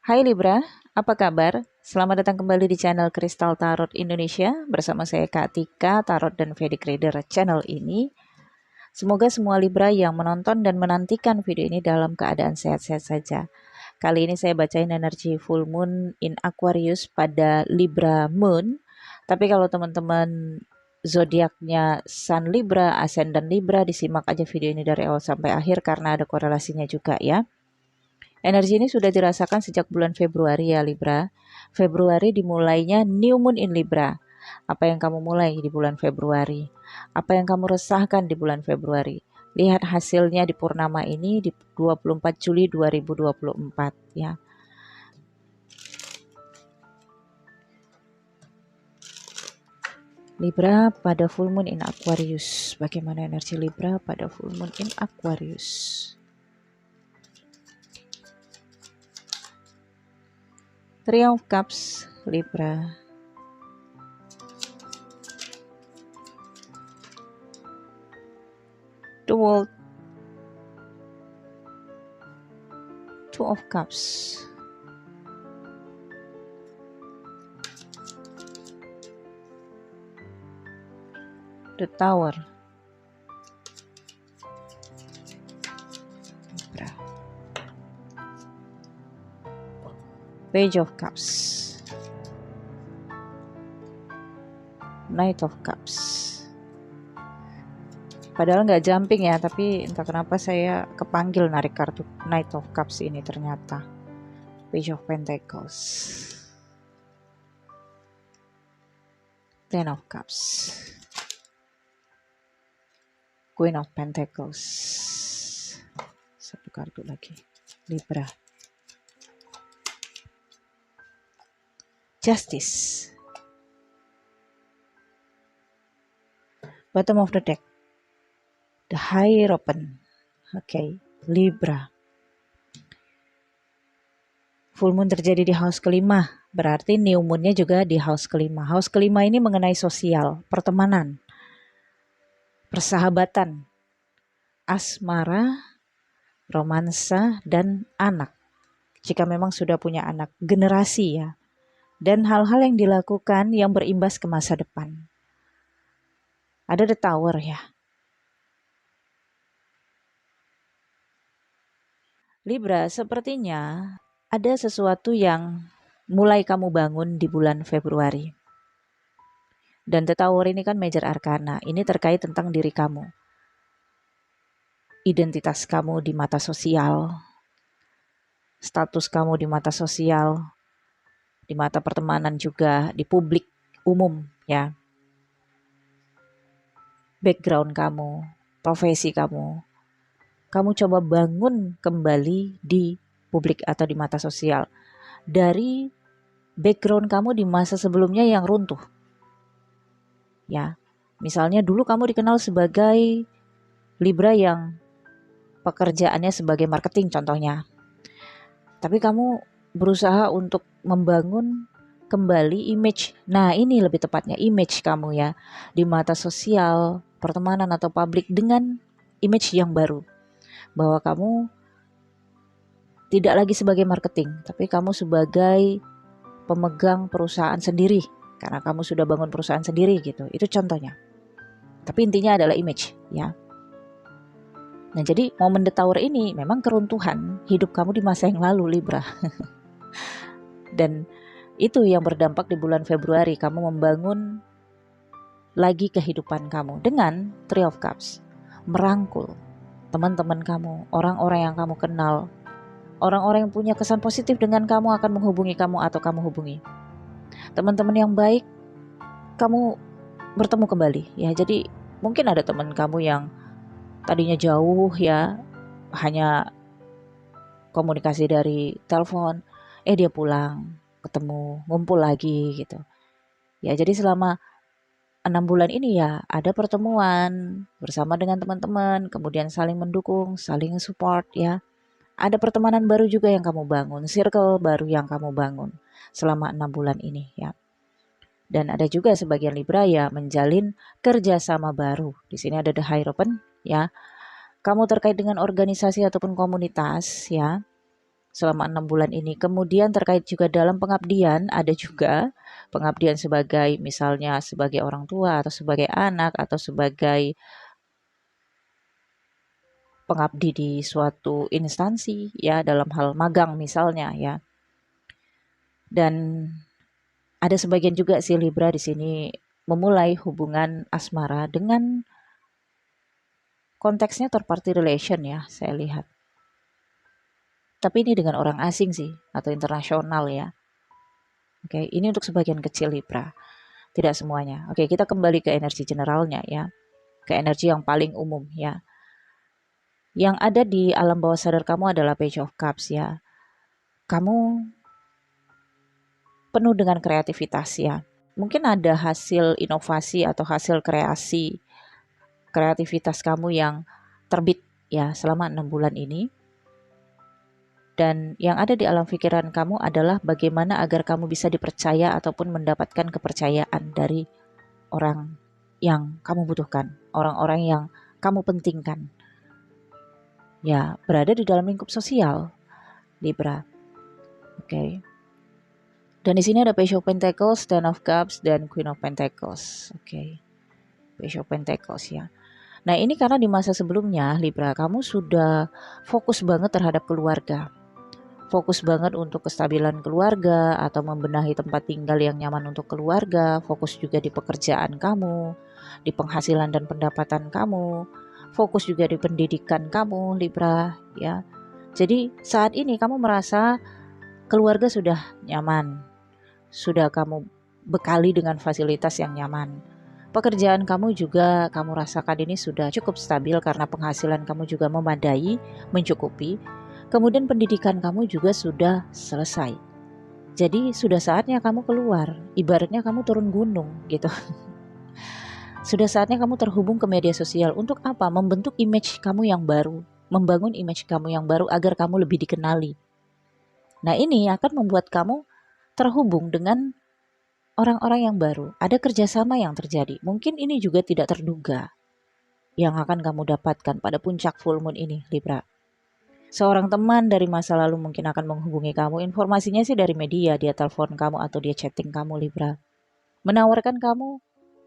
Hai Libra, apa kabar? Selamat datang kembali di channel Kristal Tarot Indonesia bersama saya Kak Tika, Tarot dan Vedic Reader channel ini. Semoga semua Libra yang menonton dan menantikan video ini dalam keadaan sehat-sehat saja. Kali ini saya bacain energi full moon in Aquarius pada Libra Moon. Tapi kalau teman-teman zodiaknya Sun Libra, Ascendant Libra, disimak aja video ini dari awal sampai akhir karena ada korelasinya juga ya. Energi ini sudah dirasakan sejak bulan Februari ya Libra. Februari dimulainya New Moon in Libra. Apa yang kamu mulai di bulan Februari? Apa yang kamu resahkan di bulan Februari? Lihat hasilnya di purnama ini di 24 Juli 2024 ya. Libra pada full moon in Aquarius. Bagaimana energi Libra pada full moon in Aquarius? Three of Cups, Libra. The World. Two of Cups. The Tower. Libra. Page of Cups. Knight of Cups. Padahal nggak jumping ya, tapi entah kenapa saya kepanggil narik kartu Knight of Cups ini ternyata. Page of Pentacles. Ten of Cups. Queen of Pentacles. Satu kartu lagi. Libra. Justice. Bottom of the deck. The Hierophant. Oke, Libra. Full moon terjadi di house kelima. Berarti new moonnya juga di house kelima. House kelima ini mengenai sosial, pertemanan, persahabatan, asmara, romansa, dan anak. Jika memang sudah punya anak, generasi ya. Dan hal-hal yang dilakukan yang berimbas ke masa depan. Ada The Tower ya. Libra, sepertinya ada sesuatu yang mulai kamu bangun di bulan Februari. Dan The Tower ini kan major arcana. Ini terkait tentang diri kamu. Identitas kamu di mata sosial. Status kamu di mata sosial. Di mata pertemanan juga, di publik umum ya. Background kamu, profesi kamu. Kamu coba bangun kembali di publik atau di mata sosial. Dari background kamu di masa sebelumnya yang runtuh. Ya, misalnya dulu kamu dikenal sebagai Libra yang pekerjaannya sebagai marketing contohnya. Tapi kamu berusaha untuk membangun kembali image. Nah, ini lebih tepatnya image kamu ya di mata sosial, pertemanan atau publik dengan image yang baru. Bahwa kamu tidak lagi sebagai marketing, tapi kamu sebagai pemegang perusahaan sendiri karena kamu sudah bangun perusahaan sendiri gitu. Itu contohnya. Tapi intinya adalah image ya. Nah, jadi momen The Tower ini memang keruntuhan hidup kamu di masa yang lalu Libra. Dan itu yang berdampak di bulan Februari. Kamu membangun lagi kehidupan kamu dengan Three of Cups. Merangkul teman-teman kamu, orang-orang yang kamu kenal. Orang-orang yang punya kesan positif dengan kamu akan menghubungi kamu atau kamu hubungi. Teman-teman yang baik, kamu bertemu kembali. Ya, jadi mungkin ada teman kamu yang tadinya jauh ya, hanya komunikasi dari telepon, dia pulang, ketemu, ngumpul lagi gitu. Ya, jadi selama 6 bulan ini ya ada pertemuan bersama dengan teman-teman, kemudian saling mendukung, saling support ya. Ada pertemanan baru juga yang kamu bangun, circle baru yang kamu bangun selama 6 bulan ini ya. Dan ada juga sebagian Libra ya menjalin kerjasama baru. Di sini ada The Hierophant ya. Kamu terkait dengan organisasi ataupun komunitas ya. selama 6 bulan ini. Kemudian terkait juga dalam pengabdian, ada juga pengabdian sebagai misalnya sebagai orang tua atau sebagai anak atau sebagai pengabdi di suatu instansi ya, dalam hal magang misalnya ya. Dan ada sebagian juga si Libra di sini memulai hubungan asmara dengan konteksnya third party relation ya, saya lihat. Tapi ini dengan orang asing sih atau internasional ya. Oke, ini untuk sebagian kecil Libra, tidak semuanya. Oke, kita kembali ke energi generalnya ya, ke energi yang paling umum ya. Yang ada di alam bawah sadar kamu adalah Page of Cups ya. Kamu penuh dengan kreativitas ya. Mungkin ada hasil inovasi atau hasil kreativitas kamu yang terbit ya selama 6 bulan ini. Dan yang ada di alam pikiran kamu adalah bagaimana agar kamu bisa dipercaya ataupun mendapatkan kepercayaan dari orang yang kamu butuhkan, orang-orang yang kamu pentingkan. Ya, berada di dalam lingkup sosial, Libra. Oke. Dan di sini ada Page of Pentacles, Ten of Cups, dan Queen of Pentacles. Oke. Page of Pentacles ya. Nah, ini karena di masa sebelumnya, Libra, kamu sudah fokus banget terhadap keluarga. Fokus banget untuk kestabilan keluarga atau membenahi tempat tinggal yang nyaman untuk keluarga. Fokus juga di pekerjaan kamu, di penghasilan dan pendapatan kamu. Fokus juga di pendidikan kamu, Libra, ya. Jadi saat ini kamu merasa keluarga sudah nyaman, sudah kamu bekali dengan fasilitas yang nyaman. Pekerjaan kamu juga kamu rasakan ini sudah cukup stabil karena penghasilan kamu juga memadai, mencukupi. Kemudian pendidikan kamu juga sudah selesai. Jadi sudah saatnya kamu keluar, ibaratnya kamu turun gunung gitu. Sudah saatnya kamu terhubung ke media sosial. Untuk apa? Membentuk image kamu yang baru. Membangun image kamu yang baru agar kamu lebih dikenali. Nah, ini akan membuat kamu terhubung dengan orang-orang yang baru. Ada kerjasama yang terjadi. Mungkin ini juga tidak terduga yang akan kamu dapatkan pada puncak full moon ini, Libra. Seorang teman dari masa lalu mungkin akan menghubungi kamu. Informasinya sih dari media, dia telepon kamu atau dia chatting kamu, Libra. Menawarkan kamu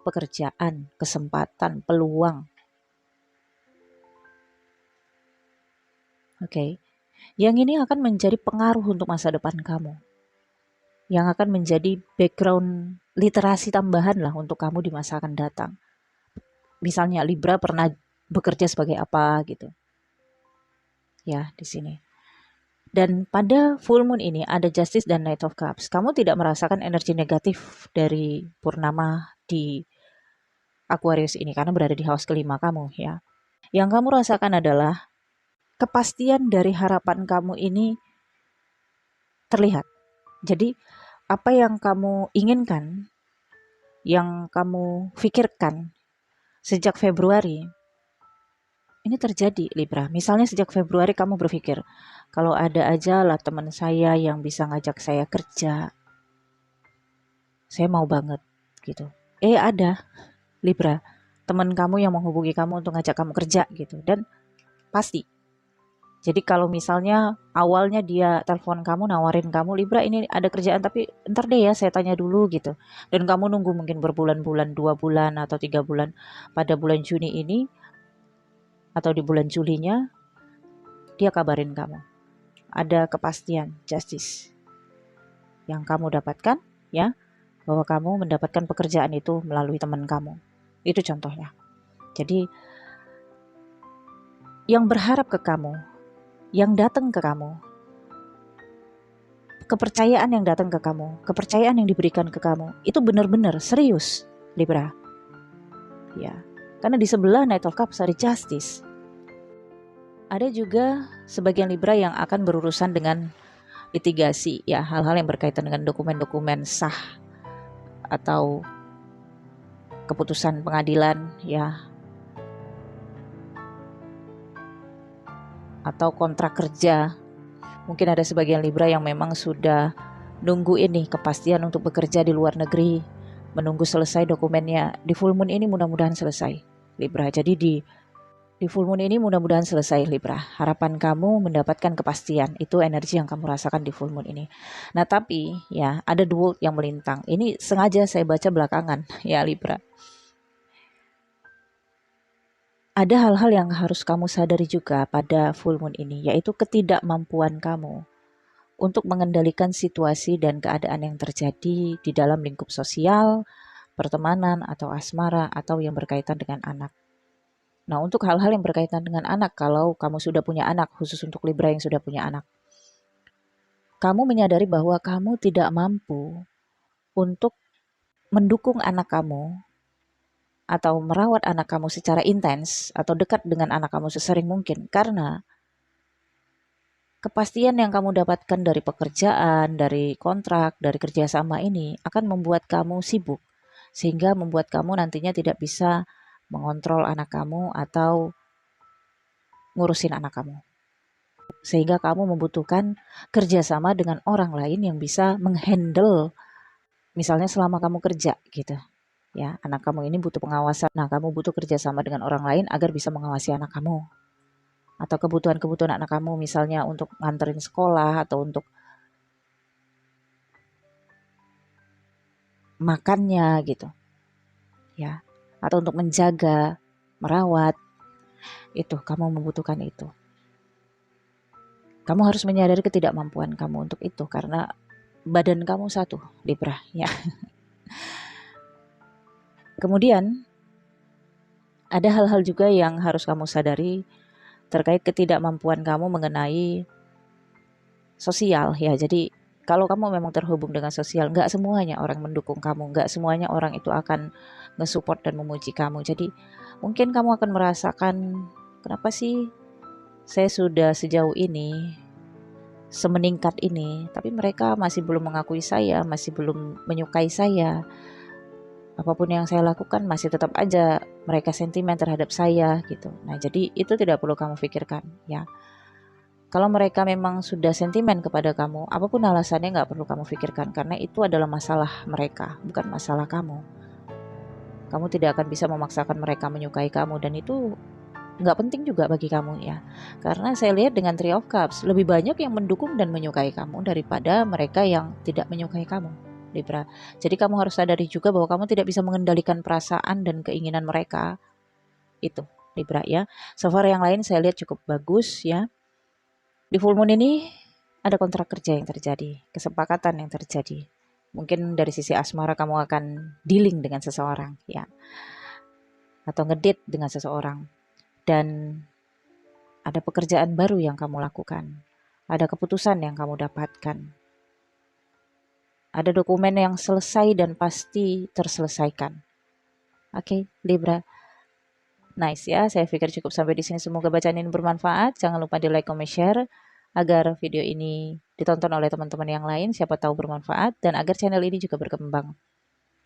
pekerjaan, kesempatan, peluang. Oke. Yang ini akan menjadi pengaruh untuk masa depan kamu. Yang akan menjadi background literasi tambahan lah untuk kamu di masa akan datang. Misalnya Libra pernah bekerja sebagai apa gitu. Ya, di sini. Dan pada full moon ini ada Justice dan Knight of Cups. Kamu tidak merasakan energi negatif dari purnama di Aquarius ini karena berada di house kelima kamu ya. Yang kamu rasakan adalah kepastian dari harapan kamu ini terlihat. Jadi apa yang kamu inginkan, yang kamu pikirkan sejak Februari, ini terjadi Libra. Misalnya sejak Februari kamu berpikir, kalau ada aja lah teman saya yang bisa ngajak saya kerja, saya mau banget gitu. Ada Libra, teman kamu yang menghubungi kamu untuk ngajak kamu kerja gitu. Dan pasti. Jadi kalau misalnya awalnya dia telepon kamu, nawarin kamu, Libra ini ada kerjaan tapi ntar deh ya saya tanya dulu gitu. Dan kamu nunggu mungkin berbulan-bulan, 2 bulan atau 3 bulan. Pada bulan Juni ini atau di bulan Julinya, dia kabarin kamu. Ada kepastian, justice yang kamu dapatkan ya, bahwa kamu mendapatkan pekerjaan itu melalui teman kamu. Itu contohnya. Jadi yang berharap ke kamu, yang datang ke kamu, kepercayaan yang datang ke kamu, kepercayaan yang diberikan ke kamu, itu benar-benar serius, Libra. Ya, karena di sebelah Knight of Cups ada Justice. Ada juga sebagian Libra yang akan berurusan dengan litigasi, ya, hal-hal yang berkaitan dengan dokumen-dokumen sah atau keputusan pengadilan, ya, atau kontrak kerja. Mungkin ada sebagian Libra yang memang sudah nunggu ini kepastian untuk bekerja di luar negeri, menunggu selesai dokumennya. Di full moon ini mudah-mudahan selesai, Libra. Jadi di Di full moon ini mudah-mudahan selesai Libra. Harapan kamu mendapatkan kepastian. Itu energi yang kamu rasakan di full moon ini. Nah tapi ya ada dua yang melintang. Ini sengaja saya baca belakangan ya Libra. Ada hal-hal yang harus kamu sadari juga pada full moon ini, yaitu ketidakmampuan kamu untuk mengendalikan situasi dan keadaan yang terjadi di dalam lingkup sosial, pertemanan, atau asmara, atau yang berkaitan dengan anak. Nah, untuk hal-hal yang berkaitan dengan anak, kalau kamu sudah punya anak, khusus untuk Libra yang sudah punya anak, kamu menyadari bahwa kamu tidak mampu untuk mendukung anak kamu atau merawat anak kamu secara intens atau dekat dengan anak kamu sesering mungkin karena kepastian yang kamu dapatkan dari pekerjaan, dari kontrak, dari kerjasama ini akan membuat kamu sibuk sehingga membuat kamu nantinya tidak bisa mengontrol anak kamu atau ngurusin anak kamu. Sehingga kamu membutuhkan kerjasama dengan orang lain yang bisa menghandle, misalnya selama kamu kerja gitu. Ya, anak kamu ini butuh pengawasan. Nah, kamu butuh kerjasama dengan orang lain agar bisa mengawasi anak kamu. Atau kebutuhan-kebutuhan anak kamu misalnya untuk nganterin sekolah atau untuk makannya gitu. Ya, atau untuk menjaga, merawat. Itu, kamu membutuhkan itu. Kamu harus menyadari ketidakmampuan kamu untuk itu karena badan kamu satu, Libra, ya. Kemudian ada hal-hal juga yang harus kamu sadari terkait ketidakmampuan kamu mengenai sosial, ya. Jadi kalau kamu memang terhubung dengan sosial, nggak semuanya orang mendukung kamu, nggak semuanya orang itu akan nge-support dan memuji kamu. Jadi mungkin kamu akan merasakan, kenapa sih saya sudah sejauh ini, semeningkat ini, tapi mereka masih belum mengakui saya, masih belum menyukai saya. Apapun yang saya lakukan masih tetap aja mereka sentimen terhadap saya gitu. Nah, jadi itu tidak perlu kamu pikirkan ya. Kalau mereka memang sudah sentimen kepada kamu, apapun alasannya nggak perlu kamu pikirkan karena itu adalah masalah mereka, bukan masalah kamu. Kamu tidak akan bisa memaksakan mereka menyukai kamu dan itu nggak penting juga bagi kamu ya. Karena saya lihat dengan Three of Cups, lebih banyak yang mendukung dan menyukai kamu daripada mereka yang tidak menyukai kamu, Libra. Jadi kamu harus sadari juga bahwa kamu tidak bisa mengendalikan perasaan dan keinginan mereka. Itu, Libra ya. So far yang lain saya lihat cukup bagus ya. Di full moon ini ada kontrak kerja yang terjadi, kesepakatan yang terjadi. Mungkin dari sisi asmara kamu akan dealing dengan seseorang ya. Atau ngedate dengan seseorang. Dan ada pekerjaan baru yang kamu lakukan. Ada keputusan yang kamu dapatkan. Ada dokumen yang selesai dan pasti terselesaikan. Oke, Libra. Nice ya, saya pikir cukup sampai di sini. Semoga bacaan ini bermanfaat. Jangan lupa di like, comment, share agar video ini ditonton oleh teman-teman yang lain. Siapa tahu bermanfaat dan agar channel ini juga berkembang.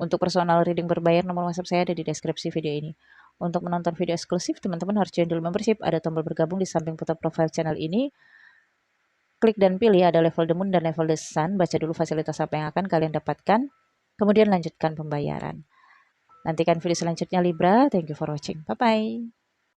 Untuk personal reading berbayar, nomor WhatsApp saya ada di deskripsi video ini. Untuk menonton video eksklusif, teman-teman harus join dulu membership. Ada tombol bergabung di samping foto profile channel ini. Klik dan pilih ada level The Moon dan level The Sun. Baca dulu fasilitas apa yang akan kalian dapatkan. Kemudian lanjutkan pembayaran. Nantikan video selanjutnya Libra. Thank you for watching. Bye-bye.